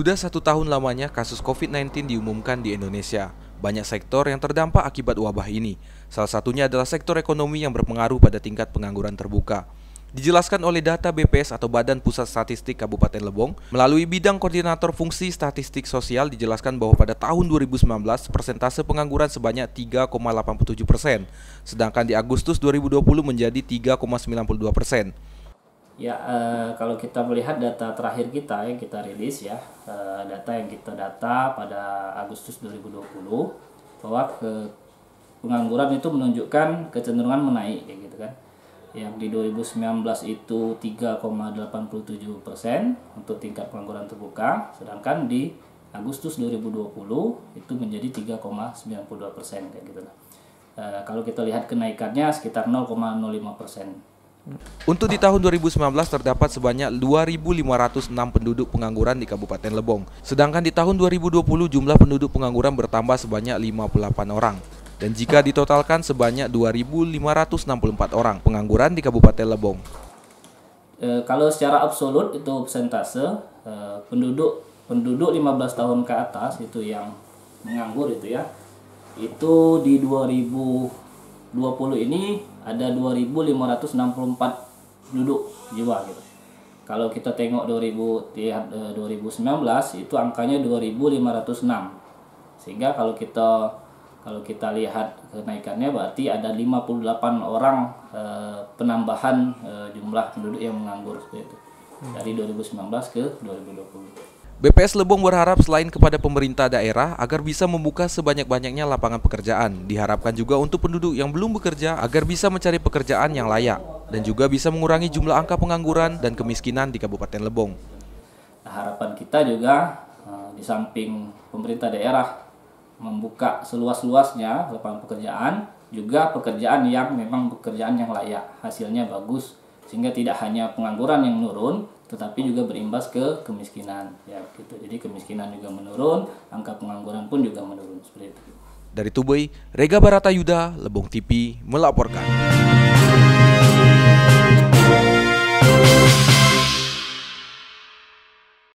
Sudah 1 tahun lamanya kasus COVID-19 diumumkan di Indonesia. Banyak sektor yang terdampak akibat wabah ini. Salah satunya adalah sektor ekonomi yang berpengaruh pada tingkat pengangguran terbuka. Dijelaskan oleh data BPS atau Badan Pusat Statistik Kabupaten Lebong, melalui bidang koordinator fungsi statistik sosial dijelaskan bahwa pada tahun 2019 persentase pengangguran sebanyak 3,87%, sedangkan di Agustus 2020 menjadi 3,92%. Ya, kalau kita melihat data terakhir kita yang kita rilis ya, data yang kita data pada Agustus 2020 bahwa pengangguran itu menunjukkan kecenderungan menaik kayak gitu kan. Yang di 2019 itu 3,87% untuk tingkat pengangguran terbuka, sedangkan di Agustus 2020 itu menjadi 3,92% kayak gitu. Kalau kita lihat kenaikannya sekitar 0,05%. Untuk di tahun 2019 terdapat sebanyak 2.506 penduduk pengangguran di Kabupaten Lebong. Sedangkan di tahun 2020 jumlah penduduk pengangguran bertambah sebanyak 58 orang. Dan jika ditotalkan sebanyak 2.564 orang pengangguran di Kabupaten Lebong. Kalau secara absolut itu persentase penduduk 15 tahun ke atas itu yang menganggur itu ya. Itu di 2020 ini ada 2.564 penduduk jiwa gitu. Kalau kita tengok 2019 itu angkanya 2.506. Sehingga kalau kita lihat kenaikannya berarti ada 58 orang penambahan jumlah penduduk yang menganggur seperti itu. Dari 2019 ke 2020. BPS Lebong berharap selain kepada pemerintah daerah agar bisa membuka sebanyak-banyaknya lapangan pekerjaan. Diharapkan juga untuk penduduk yang belum bekerja agar bisa mencari pekerjaan yang layak dan juga bisa mengurangi jumlah angka pengangguran dan kemiskinan di Kabupaten Lebong. Nah, harapan kita juga di samping pemerintah daerah membuka seluas-luasnya lapangan pekerjaan, juga pekerjaan yang memang pekerjaan yang layak, hasilnya bagus, sehingga tidak hanya pengangguran yang menurun, tetapi juga berimbas ke kemiskinan ya gitu. Jadi kemiskinan juga menurun, angka pengangguran pun juga menurun seperti itu. Dari Tubei, Rega Baratayuda, Lebong TV melaporkan.